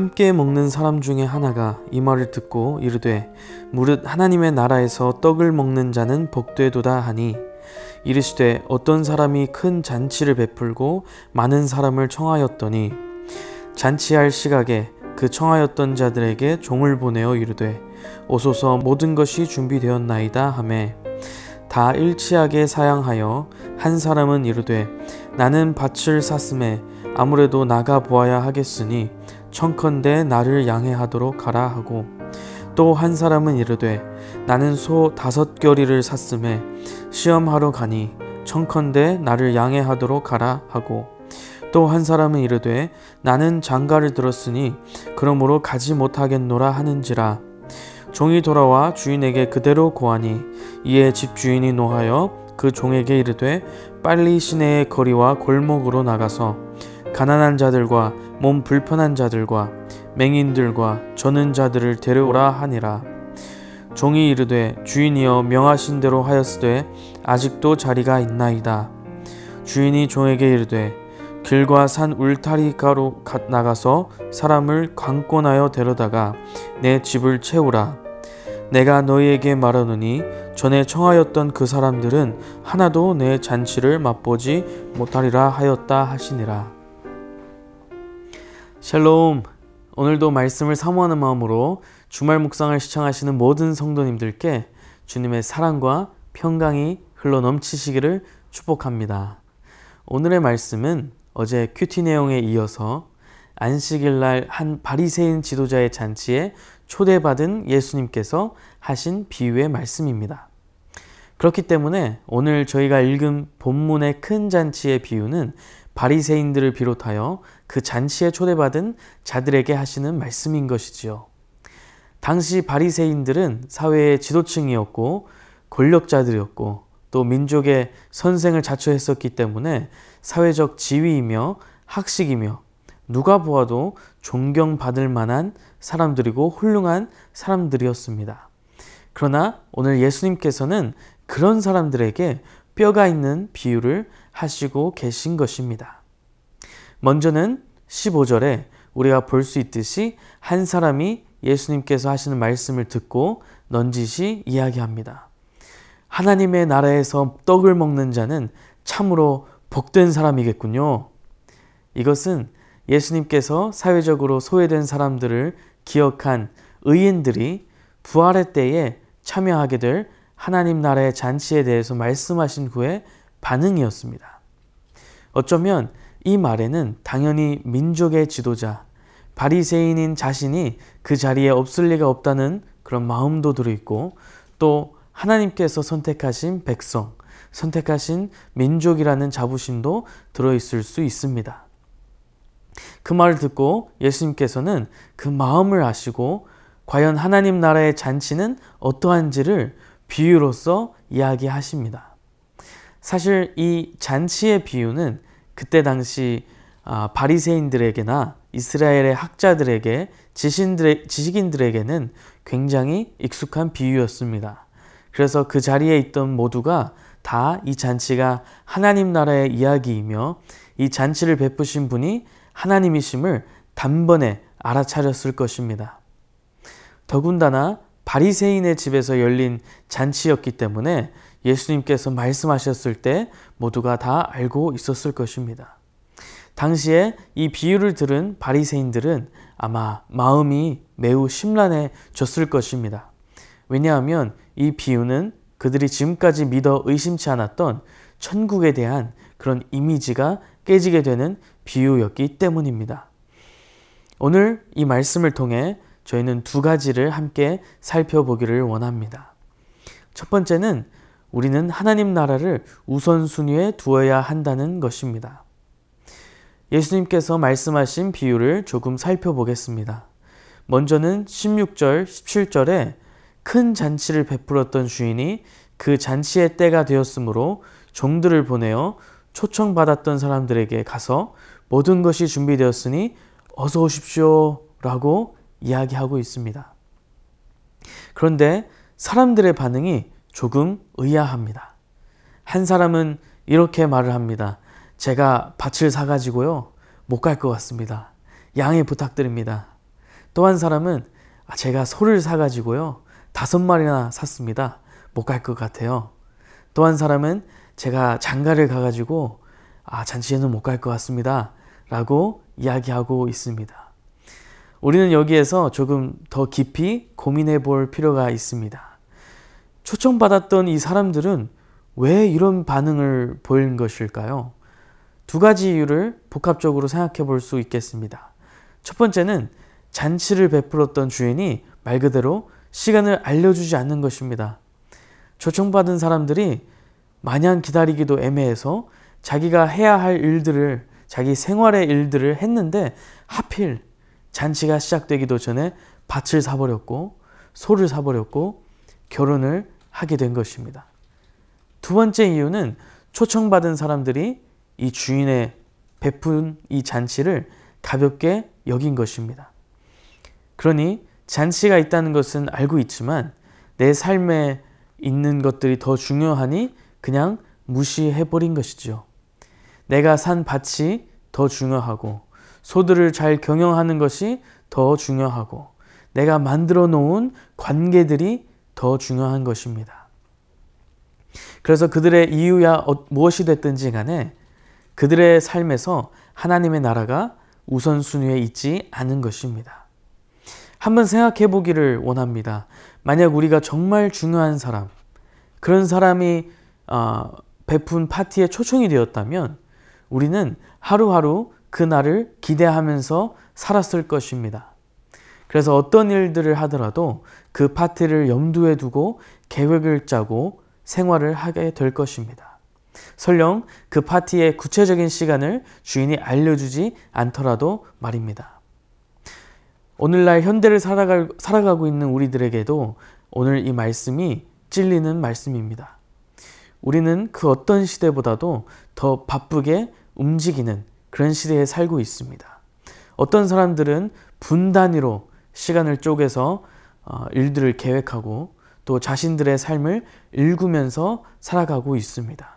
함께 먹는 사람 중에 하나가 이 말을 듣고 이르되 무릇 하나님의 나라에서 떡을 먹는 자는 복되도다 하니 이르시되 어떤 사람이 큰 잔치를 베풀고 많은 사람을 청하였더니 잔치할 시각에 그 청하였던 자들에게 종을 보내어 이르되 오소서 모든 것이 준비되었나이다 하매 다 일치하게 사양하여 한 사람은 이르되 나는 밭을 샀음에 아무래도 나가 보아야 하겠으니 청컨대 나를 양해하도록 하라 하고 또 한 사람은 이르되 나는 소 5겨리를 샀음에 시험하러 가니 청컨대 나를 양해하도록 하라 하고 또 한 사람은 이르되 나는 장가를 들었으니 그러므로 가지 못하겠노라 하는지라 종이 돌아와 주인에게 그대로 고하니 이에 집주인이 노하여 그 종에게 이르되 빨리 시내의 거리와 골목으로 나가서 가난한 자들과 몸 불편한 자들과 맹인들과 저는 자들을 데려오라 하니라. 종이 이르되 주인이여 명하신 대로 하였으되 아직도 자리가 있나이다. 주인이 종에게 이르되 길과 산 울타리가로 나가서 사람을 관건하여 데려다가 내 집을 채우라. 내가 너희에게 말하노니 전에 청하였던 그 사람들은 하나도 내 잔치를 맛보지 못하리라 하였다 하시니라. 샬롬. 오늘도 말씀을 사모하는 마음으로 주말 묵상을 시청하시는 모든 성도님들께 주님의 사랑과 평강이 흘러넘치시기를 축복합니다. 오늘의 말씀은 어제 큐티 내용에 이어서 안식일날 한 바리새인 지도자의 잔치에 초대받은 예수님께서 하신 비유의 말씀입니다. 그렇기 때문에 오늘 저희가 읽은 본문의 큰 잔치의 비유는 바리새인들을 비롯하여 그 잔치에 초대받은 자들에게 하시는 말씀인 것이지요. 당시 바리새인들은 사회의 지도층이었고 권력자들이었고 또 민족의 선생을 자처했었기 때문에 사회적 지위이며 학식이며 누가 보아도 존경받을 만한 사람들이고 훌륭한 사람들이었습니다. 그러나 오늘 예수님께서는 그런 사람들에게 뼈가 있는 비유를 하시고 계신 것입니다. 먼저는 15절에 우리가 볼 수 있듯이 한 사람이 예수님께서 하시는 말씀을 듣고 넌지시 이야기합니다. 하나님의 나라에서 떡을 먹는 자는 참으로 복된 사람이겠군요. 이것은 예수님께서 사회적으로 소외된 사람들을 기억한 의인들이 부활의 때에 참여하게 될 하나님 나라의 잔치에 대해서 말씀하신 후에 반응이었습니다. 어쩌면 이 말에는 당연히 민족의 지도자, 바리새인인 자신이 그 자리에 없을 리가 없다는 그런 마음도 들어있고 또 하나님께서 선택하신 백성, 선택하신 민족이라는 자부심도 들어있을 수 있습니다. 그 말을 듣고 예수님께서는 그 마음을 아시고 과연 하나님 나라의 잔치는 어떠한지를 비유로서 이야기하십니다. 사실 이 잔치의 비유는 그때 당시 바리새인들에게나 이스라엘의 학자들에게 지식인들에게는 굉장히 익숙한 비유였습니다. 그래서 그 자리에 있던 모두가 다 이 잔치가 하나님 나라의 이야기이며 이 잔치를 베푸신 분이 하나님이심을 단번에 알아차렸을 것입니다. 더군다나 바리새인의 집에서 열린 잔치였기 때문에 예수님께서 말씀하셨을 때 모두가 다 알고 있었을 것입니다. 당시에 이 비유를 들은 바리새인들은 아마 마음이 매우 심란해졌을 것입니다. 왜냐하면 이 비유는 그들이 지금까지 믿어 의심치 않았던 천국에 대한 그런 이미지가 깨지게 되는 비유였기 때문입니다. 오늘 이 말씀을 통해 저희는 두 가지를 함께 살펴보기를 원합니다. 첫 번째는 우리는 하나님 나라를 우선순위에 두어야 한다는 것입니다. 예수님께서 말씀하신 비유를 조금 살펴보겠습니다. 먼저는 16절, 17절에 큰 잔치를 베풀었던 주인이 그 잔치의 때가 되었으므로 종들을 보내어 초청받았던 사람들에게 가서 모든 것이 준비되었으니 어서 오십시오 라고 이야기하고 있습니다. 그런데 사람들의 반응이 조금 의아합니다. 한 사람은 이렇게 말을 합니다. 제가 밭을 사가지고요 못 갈 것 같습니다. 양해 부탁드립니다. 또 한 사람은 제가 소를 사가지고요 5마리나 샀습니다. 못 갈 것 같아요. 또 한 사람은 제가 장가를 가가지고 잔치에는 못 갈 것 같습니다. 라고 이야기하고 있습니다. 우리는 여기에서 조금 더 깊이 고민해 볼 필요가 있습니다. 초청받았던 이 사람들은 왜 이런 반응을 보인 것일까요? 두 가지 이유를 복합적으로 생각해 볼 수 있겠습니다. 첫 번째는 잔치를 베풀었던 주인이 말 그대로 시간을 알려주지 않는 것입니다. 초청받은 사람들이 마냥 기다리기도 애매해서 자기가 해야 할 일들을, 자기 생활의 일들을 했는데 하필 잔치가 시작되기도 전에 밭을 사버렸고 소를 사버렸고 결혼을 하게 된 것입니다. 두 번째 이유는 초청받은 사람들이 이 주인의 베푼 이 잔치를 가볍게 여긴 것입니다. 그러니 잔치가 있다는 것은 알고 있지만 내 삶에 있는 것들이 더 중요하니 그냥 무시해버린 것이죠. 내가 산 밭이 더 중요하고 소들을 잘 경영하는 것이 더 중요하고 내가 만들어 놓은 관계들이 더 중요한 것입니다. 그래서 그들의 이유야 무엇이 됐든지 간에 그들의 삶에서 하나님의 나라가 우선순위에 있지 않은 것입니다. 한번 생각해 보기를 원합니다. 만약 우리가 정말 중요한 사람, 그런 사람이 베푼 파티에 초청이 되었다면 우리는 하루하루 그 날을 기대하면서 살았을 것입니다. 그래서 어떤 일들을 하더라도 그 파티를 염두에 두고 계획을 짜고 생활을 하게 될 것입니다. 설령 그 파티의 구체적인 시간을 주인이 알려주지 않더라도 말입니다. 오늘날 현대를 살아가고 있는 우리들에게도 오늘 이 말씀이 찔리는 말씀입니다. 우리는 그 어떤 시대보다도 더 바쁘게 움직이는 그런 시대에 살고 있습니다. 어떤 사람들은 분 단위로 시간을 쪼개서 일들을 계획하고 또 자신들의 삶을 일구면서 살아가고 있습니다.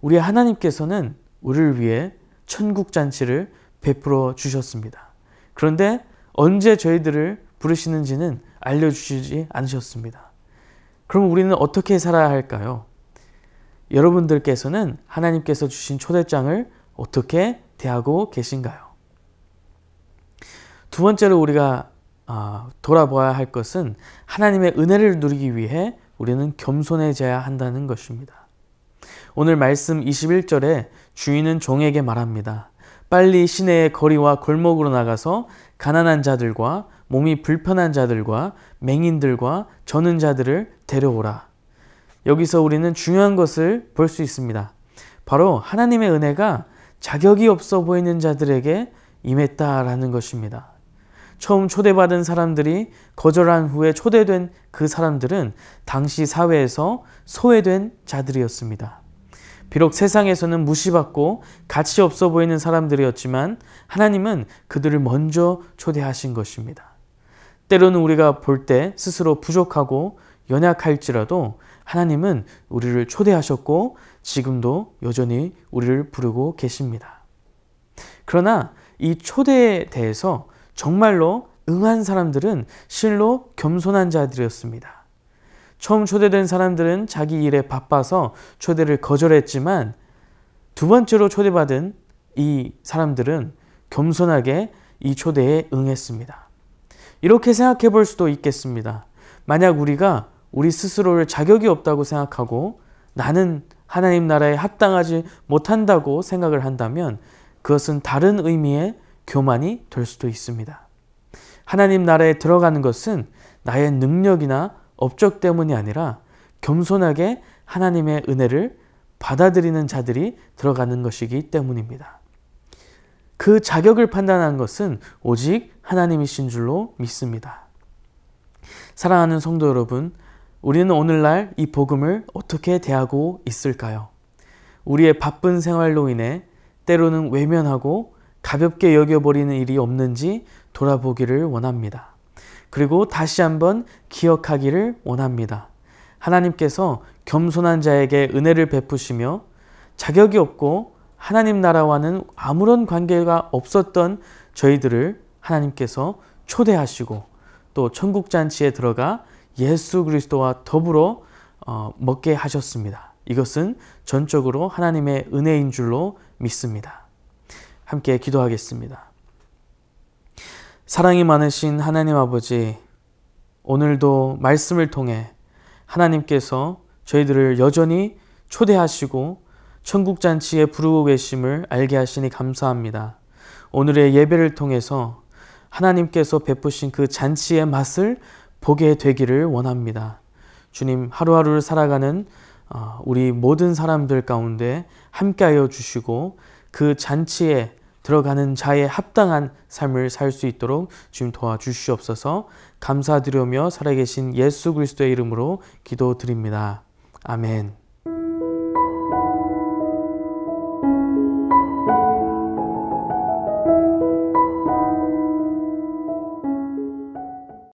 우리 하나님께서는 우리를 위해 천국 잔치를 베풀어 주셨습니다. 그런데 언제 저희들을 부르시는지는 알려주시지 않으셨습니다. 그럼 우리는 어떻게 살아야 할까요? 여러분들께서는 하나님께서 주신 초대장을 어떻게 대하고 계신가요? 두 번째로 우리가 돌아보아야 할 것은 하나님의 은혜를 누리기 위해 우리는 겸손해져야 한다는 것입니다. 오늘 말씀 21절에 주인은 종에게 말합니다. 빨리 시내의 거리와 골목으로 나가서 가난한 자들과 몸이 불편한 자들과 맹인들과 저는 자들을 데려오라. 여기서 우리는 중요한 것을 볼 수 있습니다. 바로 하나님의 은혜가 자격이 없어 보이는 자들에게 임했다라는 것입니다. 처음 초대받은 사람들이 거절한 후에 초대된 그 사람들은 당시 사회에서 소외된 자들이었습니다. 비록 세상에서는 무시받고 가치 없어 보이는 사람들이었지만 하나님은 그들을 먼저 초대하신 것입니다. 때로는 우리가 볼 때 스스로 부족하고 연약할지라도 하나님은 우리를 초대하셨고 지금도 여전히 우리를 부르고 계십니다. 그러나 이 초대에 대해서 정말로 응한 사람들은 실로 겸손한 자들이었습니다. 처음 초대된 사람들은 자기 일에 바빠서 초대를 거절했지만 두 번째로 초대받은 이 사람들은 겸손하게 이 초대에 응했습니다. 이렇게 생각해 볼 수도 있겠습니다. 만약 우리가 우리 스스로를 자격이 없다고 생각하고 나는 하나님 나라에 합당하지 못한다고 생각을 한다면 그것은 다른 의미의 교만이 될 수도 있습니다. 하나님 나라에 들어가는 것은 나의 능력이나 업적 때문이 아니라 겸손하게 하나님의 은혜를 받아들이는 자들이 들어가는 것이기 때문입니다. 그 자격을 판단하는 것은 오직 하나님이신 줄로 믿습니다. 사랑하는 성도 여러분, 우리는 오늘날 이 복음을 어떻게 대하고 있을까요? 우리의 바쁜 생활로 인해 때로는 외면하고 가볍게 여겨버리는 일이 없는지 돌아보기를 원합니다. 그리고 다시 한번 기억하기를 원합니다. 하나님께서 겸손한 자에게 은혜를 베푸시며 자격이 없고 하나님 나라와는 아무런 관계가 없었던 저희들을 하나님께서 초대하시고 또 천국 잔치에 들어가 예수 그리스도와 더불어 먹게 하셨습니다. 이것은 전적으로 하나님의 은혜인 줄로 믿습니다. 함께 기도하겠습니다. 사랑이 많으신 하나님 아버지, 오늘도 말씀을 통해 하나님께서 저희들을 여전히 초대하시고 천국 잔치에 부르고 계심을 알게 하시니 감사합니다. 오늘의 예배를 통해서 하나님께서 베푸신 그 잔치의 맛을 보게 되기를 원합니다. 주님, 하루하루를 살아가는 우리 모든 사람들 가운데 함께하여 주시고 그 잔치에 들어가는 자의 합당한 삶을 살 수 있도록 주님 도와주시옵소서. 감사드리며 살아계신 예수 그리스도의 이름으로 기도드립니다. 아멘.